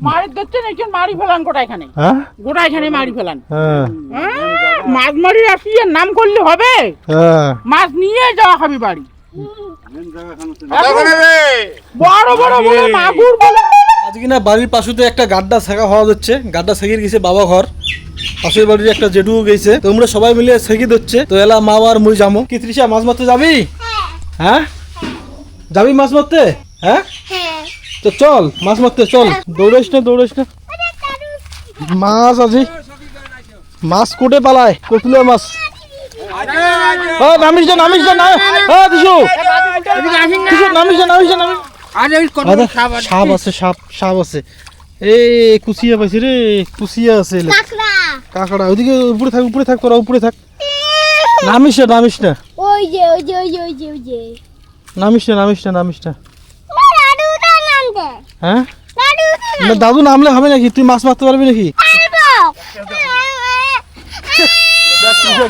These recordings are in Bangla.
মারি দিচ্ছেন একজন মারি ফেলান গোটা এখানে, হ্যাঁ গোটা এখানে মারি ফেলান। হ্যাঁ মাছ মারি আসি এর নাম করলে হবে? হ্যাঁ মাছ নিয়ে যাওয়া হবে বাড়ি। বড় বড় বলে মাগুর বলে। আজকে না বাড়ির পাশুতে একটা গাড্ডা ছেঁকা হওয়া হচ্ছে। গাড্ডা ছেঁকে গেছে বাবা ঘর, পাশের বাড়ির একটা জেঠুও গেছে। তোমরা সবাই মিলে ছেঁকে দিচ্ছে। তো এলা মা আর মুই যাবো। কি তৃষা মাছ মারতে যাবি? হ্যাঁ যাবি মাছ মারতে? হ্যাঁ তো চল মাছ মারতে চল। দৌড়াইস না দৌড়াইস না। মাছ আজি মাছ কোটে পালায়, কতুলা মাছ। নামিস না নামিস না না দিশু নামিস না নামিস না নামিস। সাপ আছে, সাপ সাপ আছে। এই কুচিয়া পাইছি রে, কুচিয়া আছে। কাঁকড়া ওইদিকে উপরে থাক, উপরে থাক, তোরা উপরে থাক। নামিস না নামিস না, ওই যে ওই যে ওই যে ওই যে ওই যে নামিস না নামিস না নামিস না। দাদুটা নামতে হ্যাঁ দাদুটা না দাদু নামলে হবে নাকি? তুই মাছ মারতে পারবি নাকি?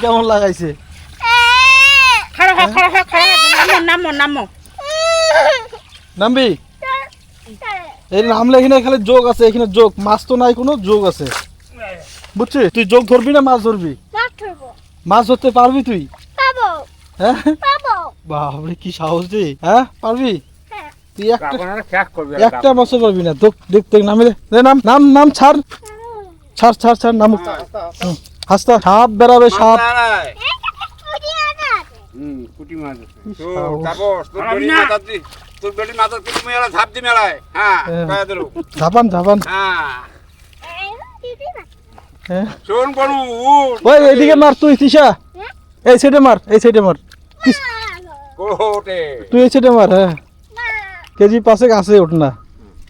কেমন লাগাইছে? খাড়া খা খাড়া খা খাড়া নামো নামো। নামবি? এই নামলে এখানে খালি যোগ আছে, এখানে যোগ, মাছ তো নাই, কোনো যোগ আছে বুঝছিস? তুই যোগ ধরবি না মাছ ধরবি? মাছ ধরতে পারবি তুই? পাবো হ্যাঁ পাবো বাপরে কি সাহস রে। হ্যাঁ পারবি তুই? একটা মাছও পারবি না। দেখ দেখ নামে দে, নাম নাম নাম ছাড় ছাড় ছাড় ছাড় নামুক। হাসতা সাপ বেড়াবে, সাপ। ঝাপান ঝাপান। ওই এইদিকে মার তুই তৃষা, এই সাইডে মার, এই সাইডে মার। তুই এই সাইডে মার। হ্যাঁ কেজি 5 আছে ওঠ না।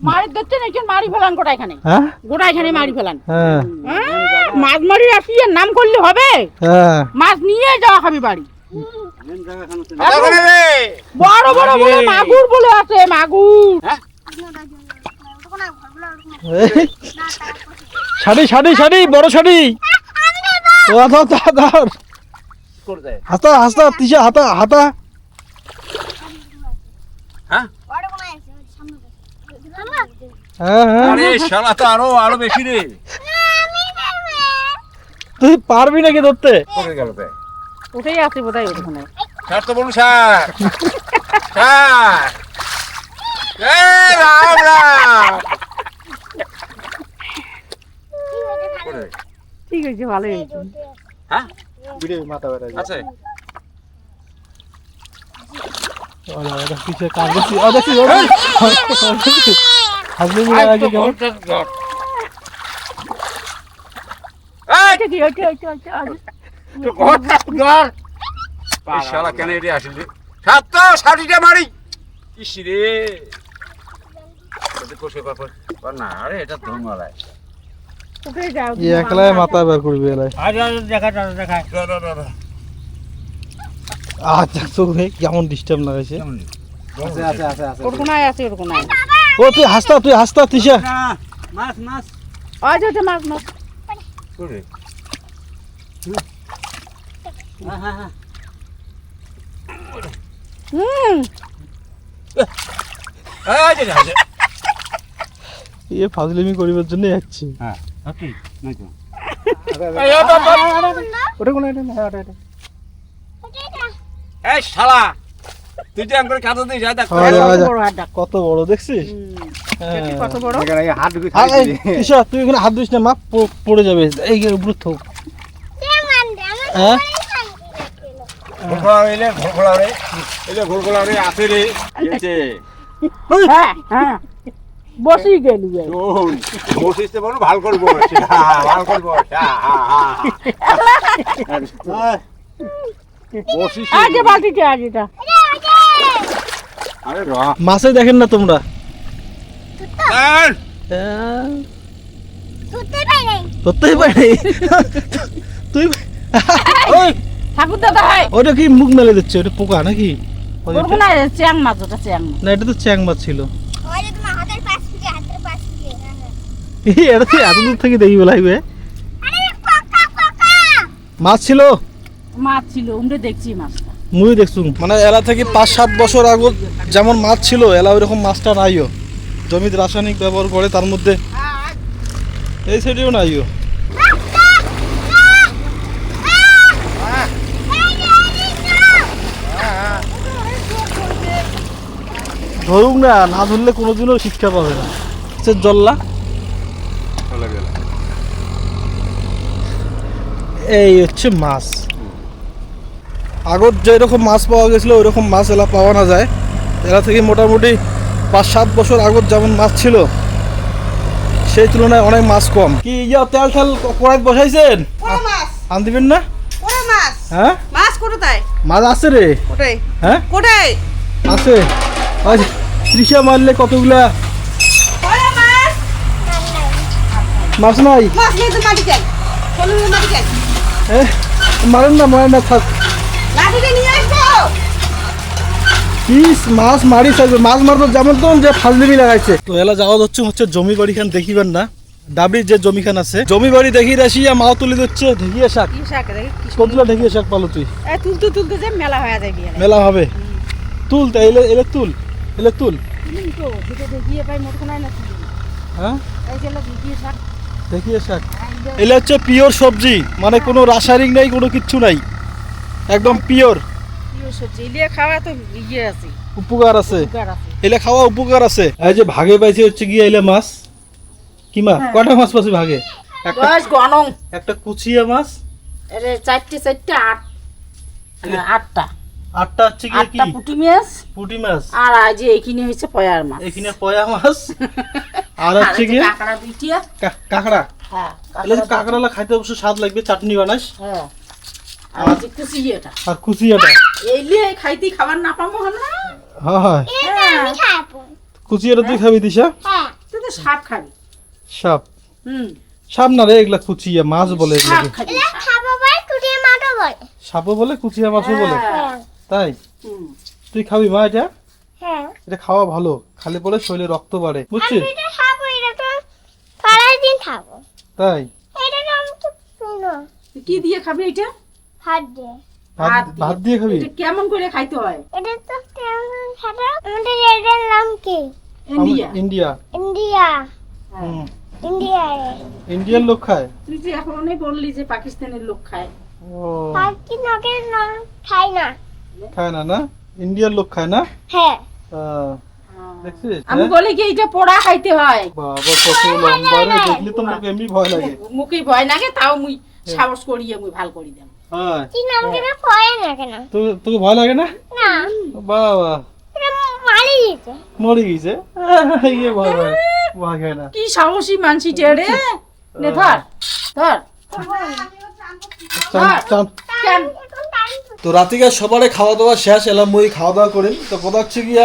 মারি দিচ্ছেন একজন মারি ফেলান গোটা এখানে, হ্যাঁ গোটা এখানে মারি ফেলান। হ্যাঁ মাছ মারি আসি এর নাম করলে হবে? হ্যাঁ মাছ নিয়ে যাওয়া হবে বাড়ি। বড় বড় বলে মাগুর বলে আছে, মাগুর। শাড়ি শাড়ি শাড়ি বড় শাড়ি। হাতা হাতা তৃষা হাতা হাতা। হ্যাঁ হ্যাঁ আরো বেশি রে। তুই পারবি নাকি ধরতে? উঠেই আছে বোধহয় ওখানে। স্যার তো বলুন স্যার, স্যার রাম রাম। ঠিক আছে, ভালো হয়েছে। হ্যাঁ মাথা ব্যথা আছে শালা কেন এটি আসিলি? সাতটা ষাটিটা মারি ইসি রে না। আরে এটা ধর্মালায় একলাই মাথা বের করবি। আচ্ছা কেমন ডিস্টার্ব লাগাইছে। ওরকোনায় আছে, ওরকোনায়। ও তুই হাসতা, তুই হাসতা তৃষা। মাছ মাছ আজ ওটা মাছ মাছ। এ ফাজলিমি করিবার জন্য যাচ্ছি। ওটা কোন এটা না, ওটা এটা। এই শালা তুই যে আঙ্গুর খাতা দিস দেখ কত বড় দেখছিস? কত বড়। তৃষা তুই এখানে হাত দিস না, মা পড়ে যাবে। এই উপরে থোক। হ্যাঁ ঘোড়া এলে ঘোড়া রে, এলে ঘোড়া রে আছে রে। হ্যাঁ হ্যাঁ বসি গেলি। বসিতে বলো ভাল করবো, ভাল করবো। আগে বাটিতে আগেটা। আরে মাছে দেখেন না তোমরা? ধরতেই পারি তুই। ঠাকুর দাদা ভাই ওটা কি মুখ মেলে দিচ্ছে? ওটা পোকা নাকি? ওরকোনায় চ্যাং মাছ, ওটা চ্যাং মাছ। না এটা তো চ্যাং মাছ ছিল। এটা তুই এত দূর থেকে দেখি বলাইবে মাছ ছিল। মাছ ছিল, উমরে দেখছি মাছটা। মুই দেখছু মানে এলা থেকে 5-7 বছর আগে যেমন মাছ ছিল এলা ওইরকম মাছটা নাইও। জমিতে রাসায়নিক ব্যবহার করে, তার মধ্যে এই সাইডেও নাই ও। ধরুক না, না ধরলে কোনোদিনও শিক্ষা পাবে না। সে জল্লা এই হচ্ছে মাছ। আগত যেরকম মাছ পাওয়া গেছিল ওই রকম মাছ এলা পাওয়া না যায়। এলা থেকে মোটামুটি 5-7 বছর আগত যেমন মাছ ছিল সেই তুলনায় অনেক মাছ কম। কি ইয়া তেল ঠেল কড়াইত বসাইছেন? কোন মাছ? আন দিবেন না? কোন মাছ? হ্যাঁ মাছ কোথায়? মাছ আছে রে। কোথায়? হ্যাঁ কোথায়? আছে। আজ ত্রিশা মারলে কতগুলা কোন মাছ? মাছ নাই। মাছ নেই তো মাটি চাই। চলো মাটি চাই। মারেন না থাক। লাঠিটা নিয়ে আসো। কি মাছ মারি থাকবে, মাছ মারতো যেমন তখন যে ফাজলিমি লাগাইছে। তো এলা যাওয়া হচ্ছে জমি বাড়ি খান দেখিবেন না, ডাবরির যে জমি খান আছে জমি বাড়ি দেখি আসিয়া মাও তুলি দিচ্ছে ঢেকিয়া শাক। কি শাক রে? কতগুলা ঢেকিয়া শাক পালো তুই? এই তুলতে যে মেলা হয়ে যায় বিয়ে। মেলা হবে। তুল তা এলে তুল। তো যেটা দেখিয়ে পাই মোট কোনায় না তুলি। হ্যাঁ এই যে দেখিয়ে শাক। ঢেকিয়া শাক এলে হচ্ছে পিওর সবজি, মানে কোনো রাসায়নিক নাই, কোনো কিচ্ছু নাই, একদম পিওর। কি সবজি লিয়ে খাওয়া তো ইয়ে আছে। উপকার আছে, উপকার আছে। এলে খাওয়া উপকার আছে। এই যে ভাগে পাইছে হচ্ছে গিয়ে এলে মাছ। কি মাছ? কয়টা মাছ পাইছে ভাগে? একটা বয়স গনং। একটা কুচিয়া মাছ। আরে চারটে 8টা। 8টা হচ্ছে গিয়ে কি? 8টা পুঁটি মাছ। পুঁটি মাছ। আর আজ এইখানে হচ্ছে পয়ার মাছ। এখানে পয়া মাছ। আর হচ্ছে গিয়ে কাঁকড়া দুইটিয়া। কাঁকড়া। হ্যাঁ এলে কাঁকড়ালা খাইতে অবশ্য স্বাদ লাগবে, চাটনি বানাস। হ্যাঁ। আর যে কুচিয়াটা। আর কুচিয়াটা এই লিয়ে খাইতে খাবার না পামো আমরা। হ্যাঁ এটা আমি খাবো। কুচিয়াটা তুই খাবি দিশা? হ্যাঁ। তুই তো সাপ খাবি। সাপ? হুম। সাপ না রে, এগুলা কুচিয়া মাছ বলে সাপ এগুলাকে। খাবি। এটা খাবো ভাই, তুই মাটো বল। সাপও বলে কুচিয়া মাছও বলে, হ্যাঁ। তাই? হুম। তুই খাবি মা এটা? হ্যাঁ। এটা খাওয়া ভালো, খালি পরে শরীরে রক্ত বাড়ে, বুঝছিস? আমি এটা খাবো, এটা তো সারাই দিন খাবো। তাই? এটা তো আমি তো শুনো তুই কি দিয়ে খাবি এটা? হাত দিয়ে। ভাত দিয়ে খাবি? এটা কেমন করে খাইতে হয়? এটা তো কেমন খাবো? আমাদের এটার নাম কি? ইন্ডিয়া। ইন্ডিয়া। ইন্ডিয়া। হুম। ইন্ডিয়া রে। ইন্ডিয়ান লোক খায়? তুই যে এখন অনেক বললি যে পাকিস্তানের লোক খায়। ও পাখি নকের নাম খাই না। খায় না? না ইন্ডিয়ান লোক খায় না? হ্যাঁ। দেখছিস? আমি বলি কি এটা পোড়া খাইতে হয়। বাবা কত লম্বা রে, দেখলি তো মুখে এমনি ভয় লাগে। মুখে ভয় লাগে, তাও মুই সাহস করিয়ে মুই ভাল করি দেব। হ্যাঁ কি নাম কেন কয় না কেন? তোকে ভয় লাগে না? না। বাবা এটা মারি দিতে। মরে গেছে। ইয়ে ভয় খায় না। কি সাহসী মানসিটা রে। নে ধর ধর। কেন? তো রাতিকার সবারে খাওয়া দাওয়া শেষ, এলাম মই খাওয়া দাওয়া করেন। তো কথা হচ্ছে গিয়া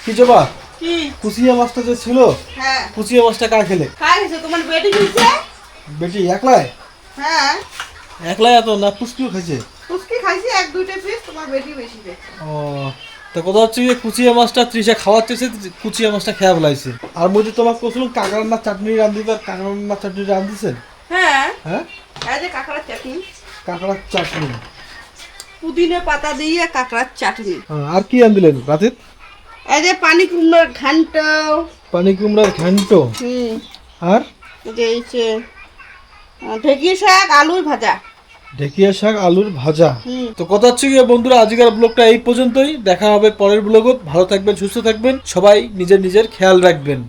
কি জবা কি? কুচিয়া মাছটা যে ছিল, হ্যাঁ। কুচিয়া মাছটা কার খেলে? খাইছে তোমার বেটি দিছে? বেটি একলাই? হ্যাঁ। একলাই এত না, পুষ্টিও খাইছে? উসকি খাইছে 1-2টা পিস, তোমার বেটি বেশি খাইছে। ও তো কথা হচ্ছে গিয়ে কুচিয়া মাছটা তৃষা খাওয়ার চেয়েছে, কুচিয়া মাছটা খেয়া ফেলাইছে। আর মই যে তোমাকে কইছিলাম কাঁকড়ার না চাটনি রান্ধিবে, আর কাঁকড়ার না চাটনি রান্ধিছেন? হ্যাঁ। হ্যাঁ এই যে কাঁকড়ার চাটনি, কাঁকড়ার চাটনি, পুদিনা পাতা দিয়ে কাঁকড়ার চাটনি। আর কি রান্ধিলেন রাতে? এই যে পানি কুমড়ার ঘান্ট। পানি কুমড়ার ঘান্ট। আর এই যে ঢেঁকি শাক আলু ভাজা। ঢেকিয়া শাক আলুর ভাজা। তো কথা হচ্ছে গিয়ে বন্ধুরা, আজকের ব্লগটা এই পর্যন্তই। দেখা হবে পরের ব্লগত। ভালো থাকবেন, সুস্থ থাকবেন, সবাই নিজের খেয়াল রাখবেন।